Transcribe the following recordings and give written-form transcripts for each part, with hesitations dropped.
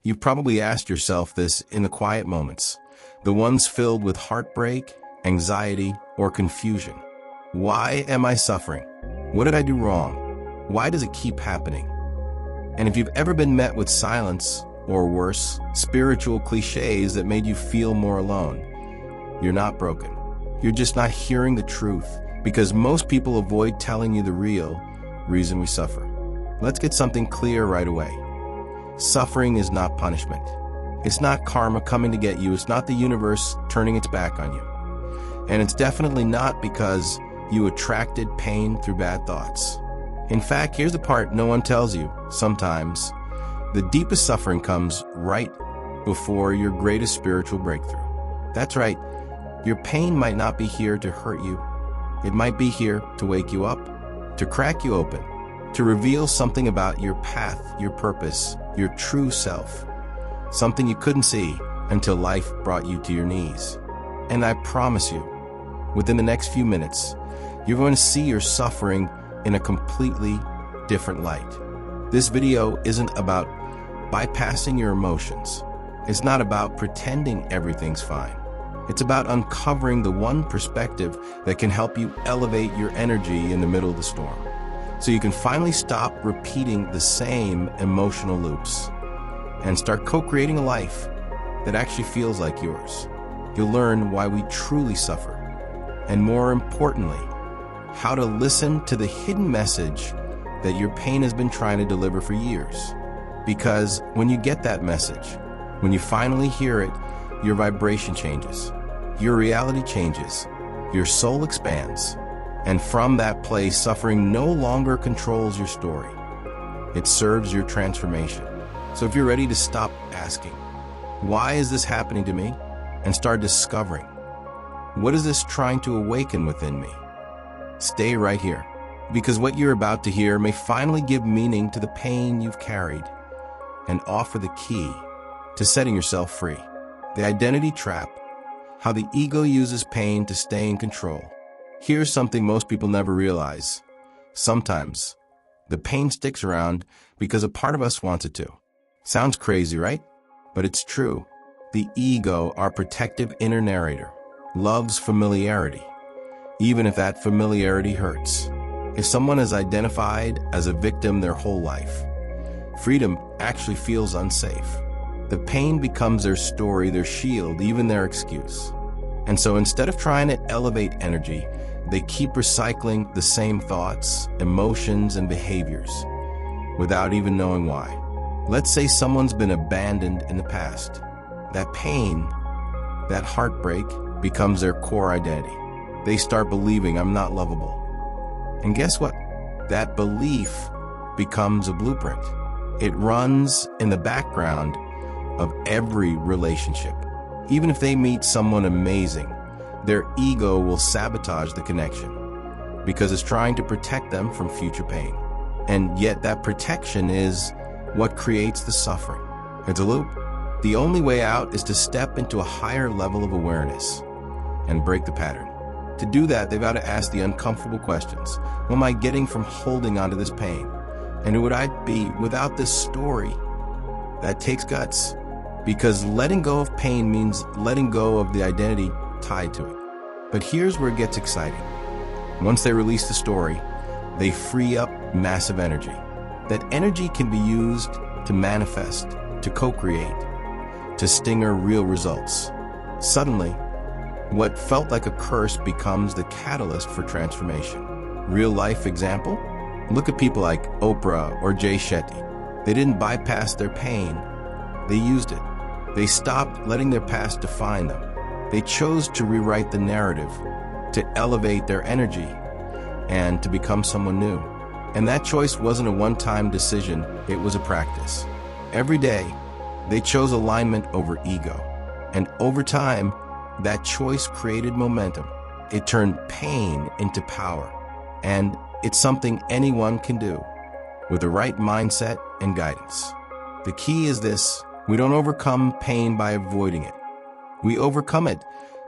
You've probably asked yourself this in the quiet moments, the ones filled with heartbreak, anxiety, or confusion. Why am I suffering? What did I do wrong? Why does it keep happening? And if you've ever been met with silence, or worse, spiritual cliches that made you feel more alone, you're not broken. You're just not hearing the truth, because most people avoid telling you the real reason we suffer. Let's get something clear right away. Suffering is not punishment. It's not karma coming to get you. It's not the universe turning its back on you. And it's definitely not because you attracted pain through bad thoughts. In fact, here's the part no one tells you. Sometimes, the deepest suffering comes right before your greatest spiritual breakthrough. That's right. Your pain might not be here to hurt you. It might be here to wake you up, to crack you open, to reveal something about your path, your purpose, your true self. Something you couldn't see until life brought you to your knees. And I promise you, within the next few minutes, you're going to see your suffering in a completely different light. This video isn't about bypassing your emotions. It's not about pretending everything's fine. It's about uncovering the one perspective that can help you elevate your energy in the middle of the storm, so you can finally stop repeating the same emotional loops and start co-creating a life that actually feels like yours. You'll learn why we truly suffer, and more importantly, how to listen to the hidden message that your pain has been trying to deliver for years. Because when you get that message, when you finally hear it, your vibration changes, your reality changes, your soul expands, and from that place, suffering no longer controls your story. It serves your transformation. So if you're ready to stop asking, why is this happening to me? And start discovering, what is this trying to awaken within me? Stay right here, because what you're about to hear may finally give meaning to the pain you've carried and offer the key to setting yourself free. The identity trap, how the ego uses pain to stay in control. Here's something most people never realize. Sometimes, the pain sticks around because a part of us wants it to. Sounds crazy, right? But it's true. The ego, our protective inner narrator, loves familiarity, even if that familiarity hurts. If someone is identified as a victim their whole life, freedom actually feels unsafe. The pain becomes their story, their shield, even their excuse. And so instead of trying to elevate energy, they keep recycling the same thoughts, emotions, and behaviors without even knowing why. Let's say someone's been abandoned in the past. That pain, that heartbreak, becomes their core identity. They start believing, I'm not lovable. And guess what? That belief becomes a blueprint. It runs in the background of every relationship. Even if they meet someone amazing, their ego will sabotage the connection because it's trying to protect them from future pain. And yet that protection is what creates the suffering. It's a loop. The only way out is to step into a higher level of awareness and break the pattern. To do that, they've got to ask the uncomfortable questions. What am I getting from holding onto this pain? And who would I be without this story? That takes guts, because letting go of pain means letting go of the identity tied to it. But here's where it gets exciting. Once they release the story, they free up massive energy. That energy can be used to manifest, to co-create, to stinger real results. Suddenly, what felt like a curse becomes the catalyst for transformation. Real life example? Look at people like Oprah or Jay Shetty. They didn't bypass their pain, they used it. They stopped letting their past define them. They chose to rewrite the narrative, to elevate their energy, and to become someone new. And that choice wasn't a one-time decision, it was a practice. Every day, they chose alignment over ego. And over time, that choice created momentum. It turned pain into power. And it's something anyone can do with the right mindset and guidance. The key is this: we don't overcome pain by avoiding it. We overcome it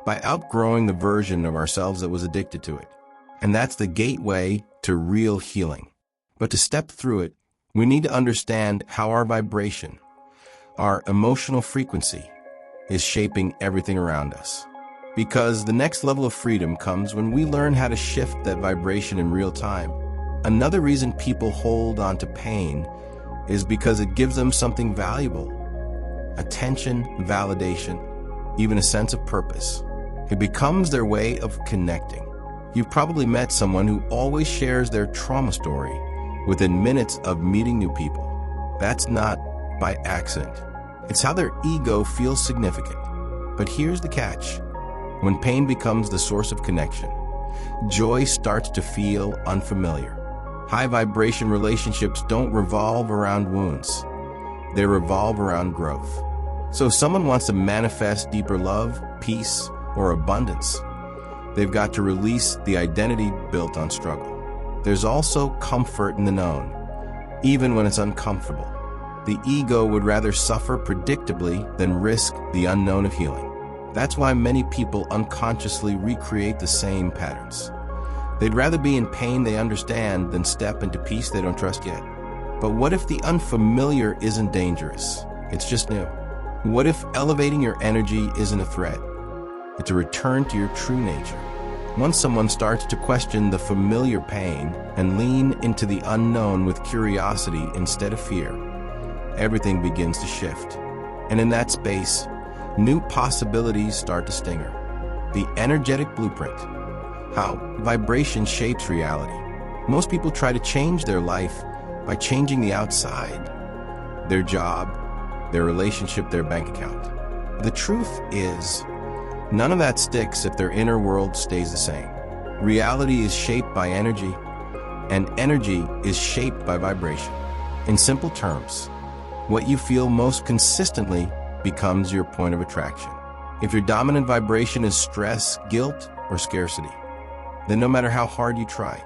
by outgrowing the version of ourselves that was addicted to it. And that's the gateway to real healing. But to step through it, we need to understand how our vibration, Our emotional frequency is shaping everything around us. Because the next level of freedom comes when we learn how to shift that vibration in real time. Another reason people hold on to pain is because it gives them something valuable. Attention, validation, even a sense of purpose. It becomes their way of connecting. You've probably met someone who always shares their trauma story within minutes of meeting new people. That's not by accident. It's how their ego feels significant. But here's the catch. When pain becomes the source of connection, joy starts to feel unfamiliar. High vibration relationships don't revolve around wounds. They revolve around growth. So if someone wants to manifest deeper love, peace, or abundance, they've got to release the identity built on struggle. There's also comfort in the known, even when it's uncomfortable. The ego would rather suffer predictably than risk the unknown of healing. That's why many people unconsciously recreate the same patterns. They'd rather be in pain they understand than step into peace they don't trust yet. But what if the unfamiliar isn't dangerous? It's just new. What if elevating your energy isn't a threat? It's a return to your true nature. Once someone starts to question the familiar pain and lean into the unknown with curiosity instead of fear, everything begins to shift. And in that space, new possibilities start to sting her. The energetic blueprint. How vibration shapes reality. Most people try to change their life by changing the outside, their job, their relationship, their bank account. The truth is, none of that sticks if their inner world stays the same. Reality is shaped by energy, and energy is shaped by vibration. In simple terms, what you feel most consistently becomes your point of attraction. If your dominant vibration is stress, guilt, or scarcity, then no matter how hard you try,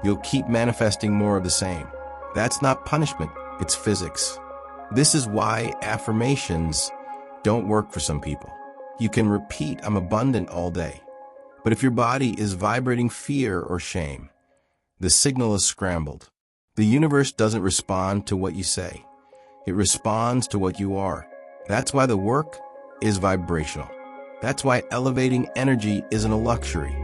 you'll keep manifesting more of the same. That's not punishment, it's physics. This is why affirmations don't work for some people. You can repeat, "I'm abundant," all day. But if your body is vibrating fear or shame, the signal is scrambled. The universe doesn't respond to what you say. It responds to what you are. That's why the work is vibrational. That's why elevating energy isn't a luxury.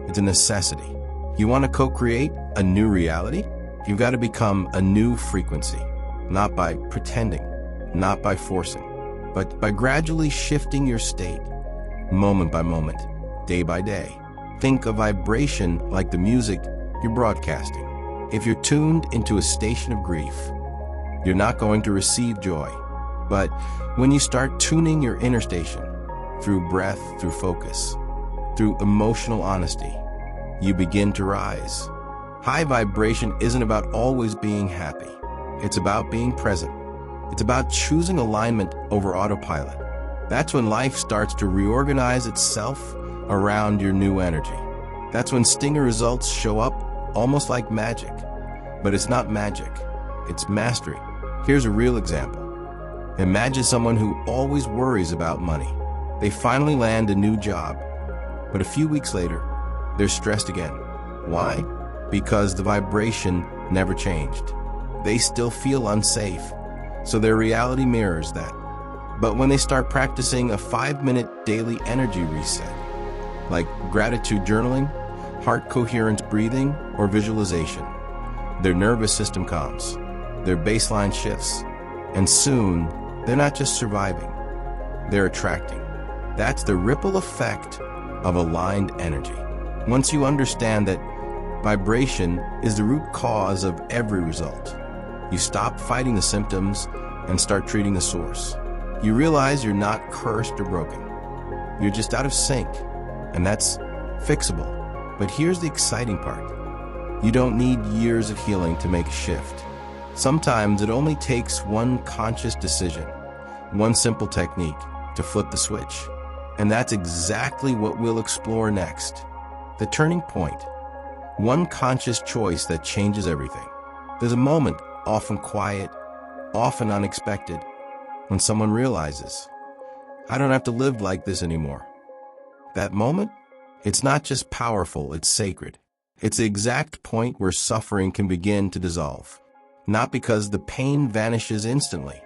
It's a necessity. You want to co-create a new reality? You've got to become a new frequency, not by pretending, not by forcing, but by gradually shifting your state, moment by moment, day by day. Think of vibration like the music you're broadcasting. If you're tuned into a station of grief, you're not going to receive joy. But when you start tuning your inner station, through breath, through focus, through emotional honesty, you begin to rise. High vibration isn't about always being happy. It's about being present. It's about choosing alignment over autopilot. That's when life starts to reorganize itself around your new energy. That's when stinger results show up almost like magic. But it's not magic, it's mastery. Here's a real example. Imagine someone who always worries about money. They finally land a new job, but a few weeks later, they're stressed again. Why? Because the vibration never changed. They still feel unsafe, so their reality mirrors that. But when they start practicing a 5-minute daily energy reset, like gratitude journaling, heart coherence breathing, or visualization, their nervous system calms, their baseline shifts, and soon, they're not just surviving, they're attracting. That's the ripple effect of aligned energy. Once you understand that vibration is the root cause of every result, you stop fighting the symptoms and start treating the source. You realize you're not cursed or broken. You're just out of sync, and that's fixable. But here's the exciting part. You don't need years of healing to make a shift. Sometimes it only takes one conscious decision, one simple technique to flip the switch. And that's exactly what we'll explore next. The turning point. One conscious choice that changes everything. There's a moment, often quiet, often unexpected, when someone realizes, I don't have to live like this anymore. That moment, it's not just powerful, it's sacred. It's the exact point where suffering can begin to dissolve. Not because the pain vanishes instantly,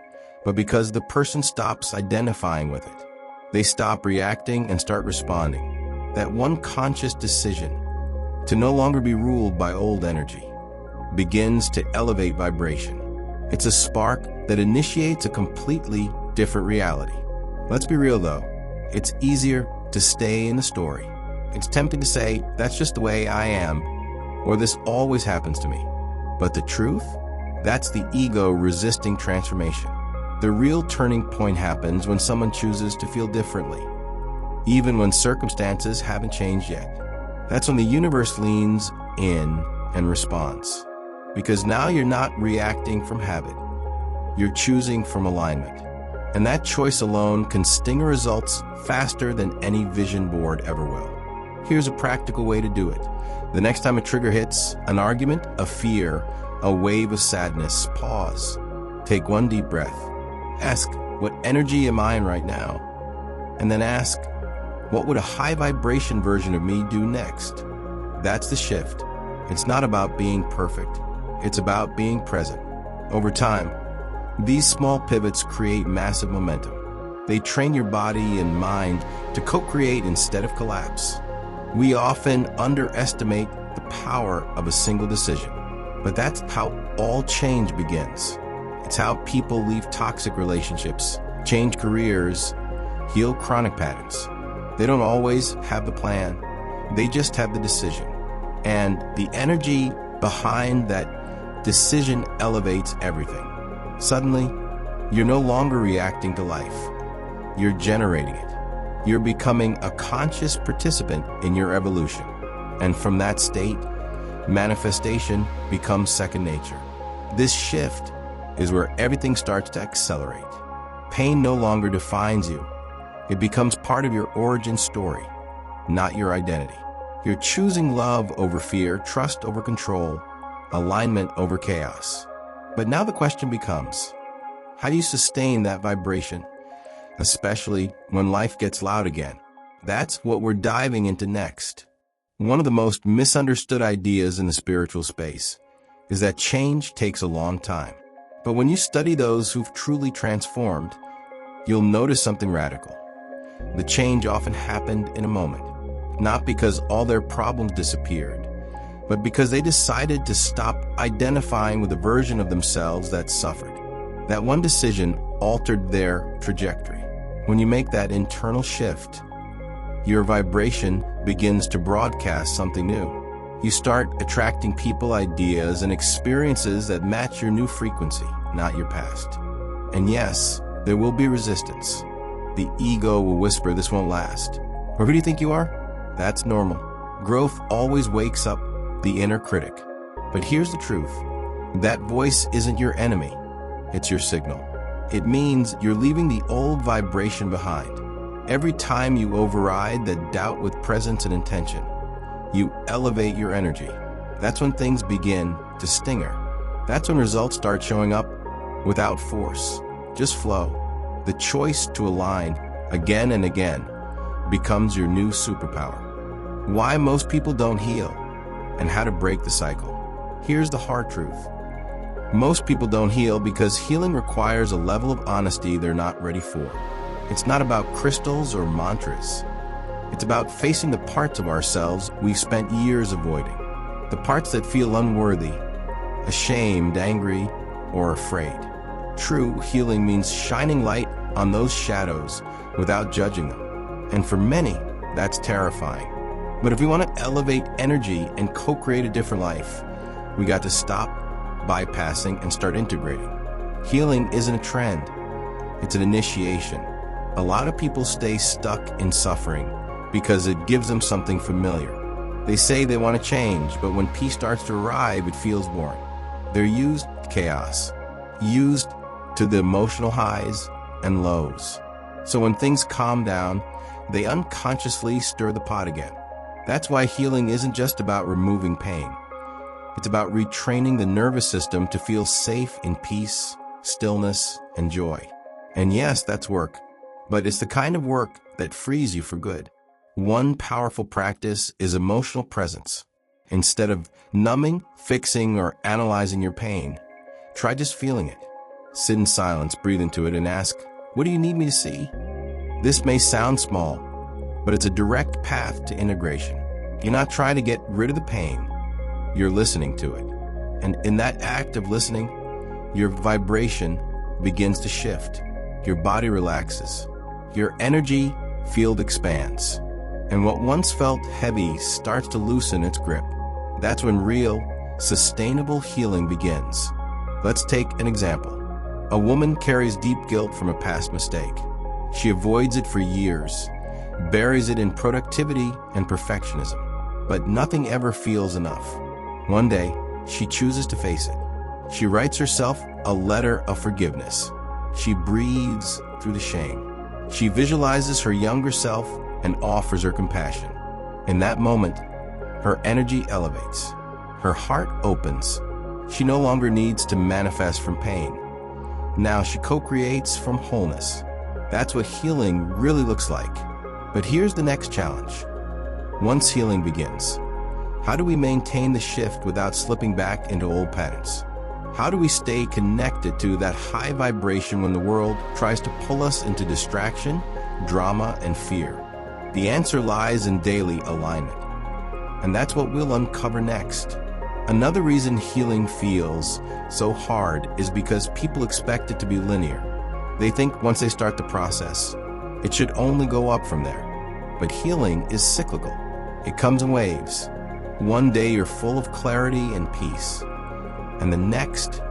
but because the person stops identifying with it. They stop reacting and start responding. That one conscious decision to no longer be ruled by old energy begins to elevate vibration. It's a spark that initiates a completely different reality. Let's be real though, it's easier to stay in the story. It's tempting to say, that's just the way I am, or this always happens to me. But the truth? That's the ego resisting transformation. The real turning point happens when someone chooses to feel differently, even when circumstances haven't changed yet. That's when the universe leans in and responds. Because now you're not reacting from habit, you're choosing from alignment. And that choice alone can sting results faster than any vision board ever will. Here's a practical way to do it. The next time a trigger hits, an argument, a fear, a wave of sadness, pause. Take one deep breath. Ask, what energy am I in right now? And then ask, what would a high vibration version of me do next? That's the shift. It's not about being perfect. It's about being present. Over time, these small pivots create massive momentum. They train your body and mind to co-create instead of collapse. We often underestimate the power of a single decision, but that's how all change begins. It's how people leave toxic relationships, change careers, heal chronic patterns. They don't always have the plan, they just have the decision. And the energy behind that decision elevates everything. Suddenly, you're no longer reacting to life. You're generating it. You're becoming a conscious participant in your evolution. And from that state, manifestation becomes second nature. This shift is where everything starts to accelerate. Pain no longer defines you. It becomes part of your origin story, not your identity. You're choosing love over fear, trust over control, alignment over chaos. But now the question becomes, how do you sustain that vibration, especially when life gets loud again? That's what we're diving into next. One of the most misunderstood ideas in the spiritual space is that change takes a long time. But when you study those who've truly transformed, you'll notice something radical. The change often happened in a moment, not because all their problems disappeared, but because they decided to stop identifying with a version of themselves that suffered. That one decision altered their trajectory. When you make that internal shift, your vibration begins to broadcast something new. You start attracting people, ideas, and experiences that match your new frequency, not your past. And yes, there will be resistance. The ego will whisper, this won't last. Or who do you think you are? That's normal. Growth always wakes up the inner critic. But here's the truth. That voice isn't your enemy. It's your signal. It means you're leaving the old vibration behind. Every time you override that doubt with presence and intention, you elevate your energy. That's when things begin to stinger. That's when results start showing up without force, just flow. The choice to align again and again becomes your new superpower. Why most people don't heal and how to break the cycle. Here's the hard truth. Most people don't heal because healing requires a level of honesty they're not ready for. It's not about crystals or mantras. It's about facing the parts of ourselves we've spent years avoiding. The parts that feel unworthy, ashamed, angry, or afraid. True healing means shining light on those shadows without judging them. And for many, that's terrifying. But if we want to elevate energy and co-create a different life, we got to stop bypassing and start integrating. Healing isn't a trend, it's an initiation. A lot of people stay stuck in suffering because it gives them something familiar. They say they want to change, but when peace starts to arrive, it feels boring. They're used to chaos, used to the emotional highs and lows. So when things calm down, they unconsciously stir the pot again. That's why healing isn't just about removing pain. It's about retraining the nervous system to feel safe in peace, stillness, and joy. And yes, that's work, but it's the kind of work that frees you for good. One powerful practice is emotional presence. Instead of numbing, fixing, or analyzing your pain, try just feeling it. Sit in silence, breathe into it, and ask, what do you need me to see? This may sound small, but it's a direct path to integration. You're not trying to get rid of the pain, you're listening to it. And in that act of listening, your vibration begins to shift. Your body relaxes. Your energy field expands. And what once felt heavy starts to loosen its grip. That's when real, sustainable healing begins. Let's take an example. A woman carries deep guilt from a past mistake. She avoids it for years, buries it in productivity and perfectionism. But nothing ever feels enough. One day, she chooses to face it. She writes herself a letter of forgiveness. She breathes through the shame. She visualizes her younger self and offers her compassion. In that moment, her energy elevates. Her heart opens. She no longer needs to manifest from pain. Now she co-creates from wholeness. That's what healing really looks like. But here's the next challenge. Once healing begins, how do we maintain the shift without slipping back into old patterns? How do we stay connected to that high vibration when the world tries to pull us into distraction, drama, and fear? The answer lies in daily alignment. And that's what we'll uncover next. Another reason healing feels so hard is because people expect it to be linear. They think once they start the process, it should only go up from there. But healing is cyclical. It comes in waves. One day you're full of clarity and peace, and the next,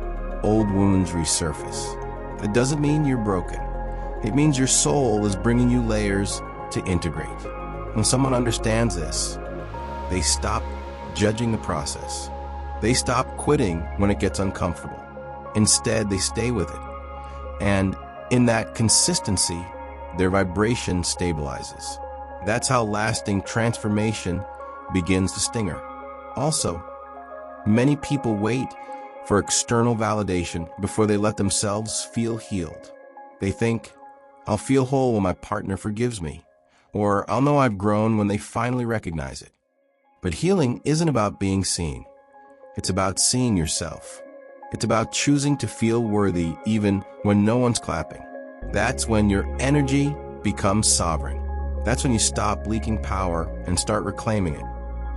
old wounds resurface. That doesn't mean you're broken. It means your soul is bringing you layers to integrate. When someone understands this, they stop judging the process. They stop quitting when it gets uncomfortable. Instead, they stay with it. And in that consistency, their vibration stabilizes. That's how lasting transformation begins to stinger. Also, many people wait for external validation before they let themselves feel healed. They think, I'll feel whole when my partner forgives me, or I'll know I've grown when they finally recognize it. But healing isn't about being seen. It's about seeing yourself. It's about choosing to feel worthy even when no one's clapping. That's when your energy becomes sovereign. That's when you stop leaking power and start reclaiming it.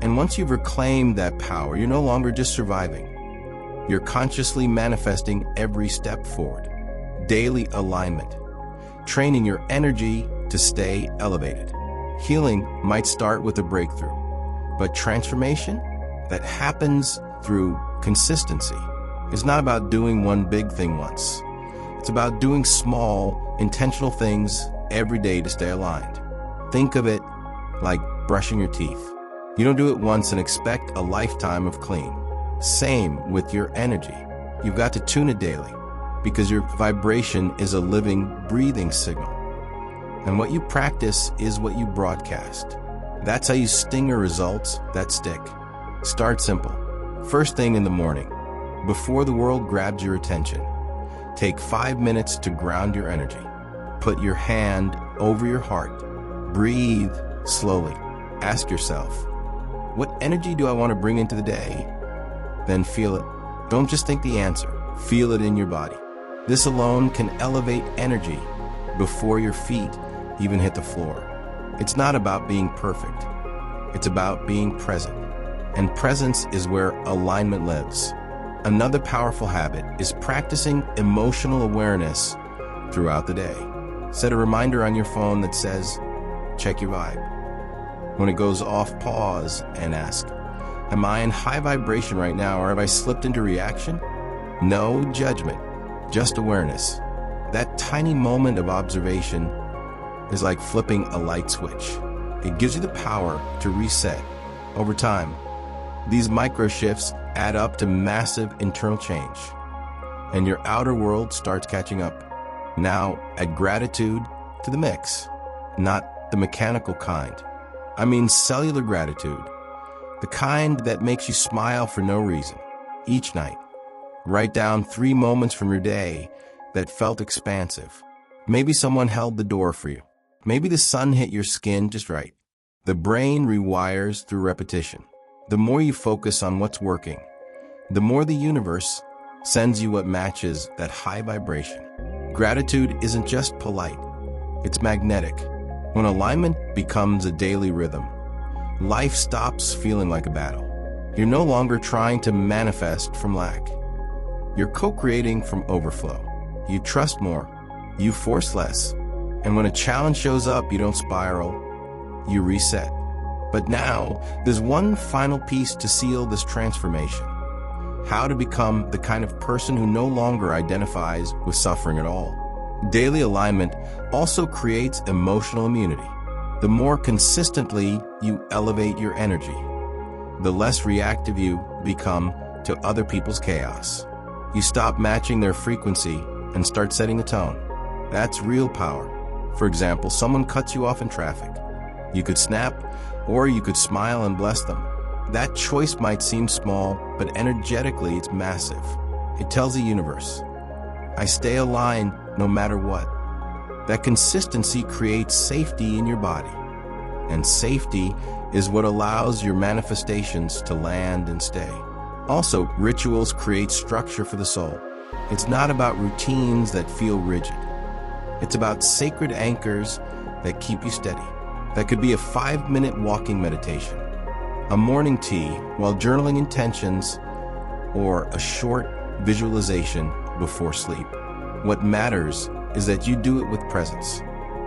And once you've reclaimed that power, you're no longer just surviving. You're consciously manifesting every step forward. Daily alignment. Training your energy to stay elevated. Healing might start with a breakthrough, but transformation that happens through consistency is not about doing one big thing once. It's about doing small, intentional things every day to stay aligned. Think of it like brushing your teeth. You don't do it once and expect a lifetime of clean. Same with your energy. You've got to tune it daily because your vibration is a living, breathing signal. And what you practice is what you broadcast. That's how you stinger results that stick. Start simple. First thing in the morning, before the world grabs your attention, take 5 minutes to ground your energy. Put your hand over your heart. Breathe slowly. Ask yourself, what energy do I want to bring into the day? Then feel it. Don't just think the answer. Feel it in your body. This alone can elevate energy before your feet even hit the floor. It's not about being perfect. It's about being present. And presence is where alignment lives. Another powerful habit is practicing emotional awareness throughout the day. Set a reminder on your phone that says, check your vibe. When it goes off, pause and ask, am I in high vibration right now, or have I slipped into reaction? No judgment, just awareness. That tiny moment of observation is like flipping a light switch. It gives you the power to reset. Over time, these micro shifts add up to massive internal change, and your outer world starts catching up. Now, add gratitude to the mix, not the mechanical kind. I mean cellular gratitude, the kind that makes you smile for no reason. Each night, write down 3 moments from your day that felt expansive. Maybe someone held the door for you. Maybe the sun hit your skin just right. The brain rewires through repetition. The more you focus on what's working, the more the universe sends you what matches that high vibration. Gratitude isn't just polite, it's magnetic. When alignment becomes a daily rhythm, life stops feeling like a battle. You're no longer trying to manifest from lack. You're co-creating from overflow. You trust more, you force less, and when a challenge shows up, you don't spiral, you reset. But now, there's one final piece to seal this transformation. How to become the kind of person who no longer identifies with suffering at all. Daily alignment also creates emotional immunity. The more consistently you elevate your energy, the less reactive you become to other people's chaos. You stop matching their frequency and start setting a tone. That's real power. For example, someone cuts you off in traffic. You could snap, or you could smile and bless them. That choice might seem small, but energetically it's massive. It tells the universe, I stay aligned no matter what. That consistency creates safety in your body. And safety is what allows your manifestations to land and stay. Also, rituals create structure for the soul. It's not about routines that feel rigid. It's about sacred anchors that keep you steady. That could be a 5-minute walking meditation, a morning tea while journaling intentions, or a short visualization before sleep. What matters is that you do it with presence.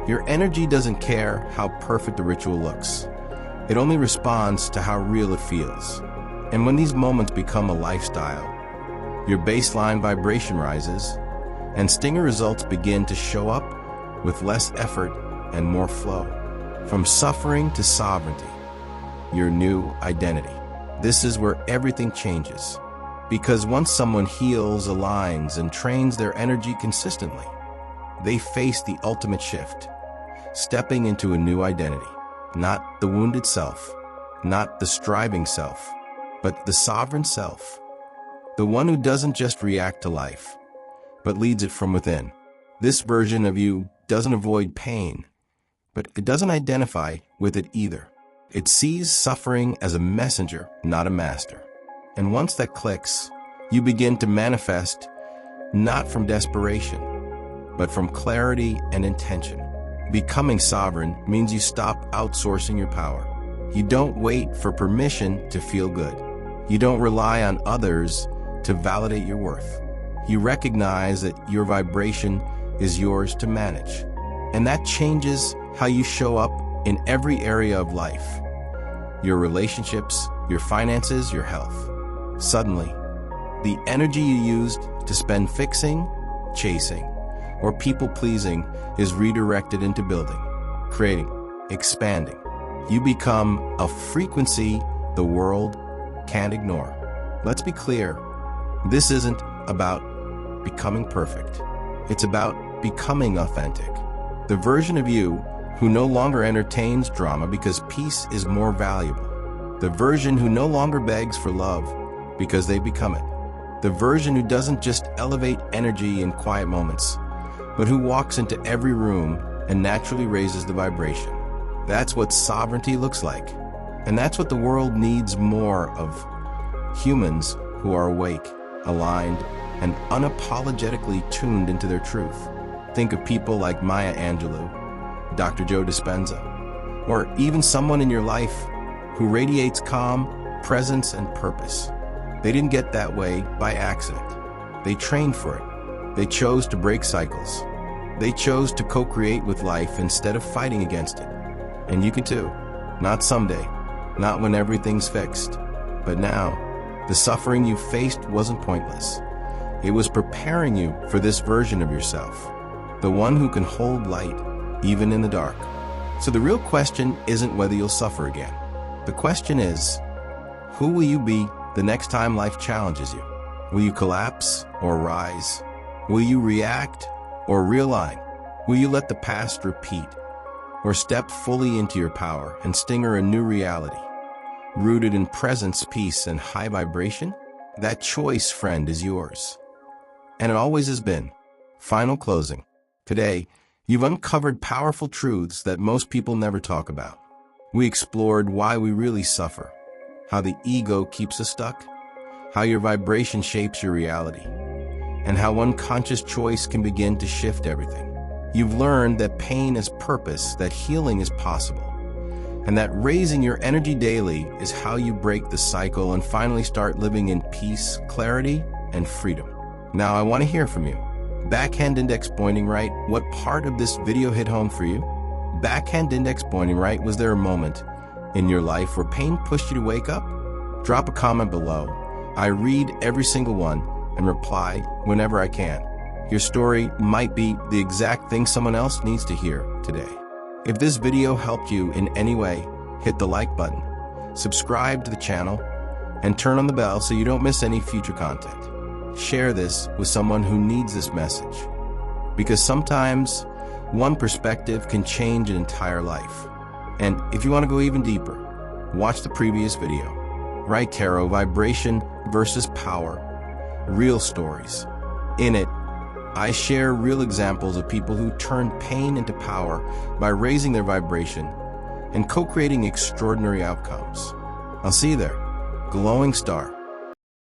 Your energy doesn't care how perfect the ritual looks. It only responds to how real it feels. And when these moments become a lifestyle, your baseline vibration rises, and Stinger results begin to show up with less effort and more flow. From suffering to sovereignty, your new identity. This is where everything changes. Because once someone heals, aligns, and trains their energy consistently, they face the ultimate shift, stepping into a new identity. Not the wounded self, not the striving self, but the sovereign self. The one who doesn't just react to life, but leads it from within. This version of you doesn't avoid pain, but it doesn't identify with it either. It sees suffering as a messenger, not a master. And once that clicks, you begin to manifest not from desperation, but from clarity and intention. Becoming sovereign means you stop outsourcing your power. You don't wait for permission to feel good. You don't rely on others to validate your worth. You recognize that your vibration is yours to manage. And that changes how you show up in every area of life. Your relationships, your finances, your health. Suddenly, the energy you used to spend fixing, chasing, or people-pleasing is redirected into building, creating, expanding. You become a frequency the world can't ignore. Let's be clear, this isn't about becoming perfect. It's about becoming authentic. The version of you who no longer entertains drama because peace is more valuable. The version who no longer begs for love because they become it. The version who doesn't just elevate energy in quiet moments, but who walks into every room and naturally raises the vibration. That's what sovereignty looks like. And that's what the world needs more of. Humans who are awake, aligned, and unapologetically tuned into their truth. Think of people like Maya Angelou, Dr. Joe Dispenza, or even someone in your life who radiates calm, presence, and purpose. They didn't get that way by accident. They trained for it. They chose to break cycles. They chose to co-create with life instead of fighting against it. And you can too. Not someday, not when everything's fixed, but now. The suffering you faced wasn't pointless. It was preparing you for this version of yourself, the one who can hold light even in the dark. So the real question isn't whether you'll suffer again. The question is, who will you be the next time life challenges you? Will you collapse or rise? Will you react or realign? Will you let the past repeat or step fully into your power and stinger a new reality, rooted in presence, peace, and high vibration? That choice, friend, is yours. And it always has been. Final closing. Today, you've uncovered powerful truths that most people never talk about. We explored why we really suffer, how the ego keeps us stuck, how your vibration shapes your reality, and how one conscious choice can begin to shift everything. You've learned that pain is purpose, that healing is possible, and that raising your energy daily is how you break the cycle and finally start living in peace, clarity, and freedom. Now I want to hear from you. Backhand index pointing right, what part of this video hit home for you? Backhand index pointing right, was there a moment in your life where pain pushed you to wake up? Drop a comment below. I read every single one and reply whenever I can. Your story might be the exact thing someone else needs to hear today. If this video helped you in any way, hit the like button, subscribe to the channel, and turn on the bell so you don't miss any future content. Share this with someone who needs this message, because sometimes one perspective can change an entire life. And if you want to go even deeper, watch the previous video. Right Tarot, Vibration versus Power, Real Stories. In it, I share real examples of people who turned pain into power by raising their vibration and co-creating extraordinary outcomes. I'll see you there. Glowing Star.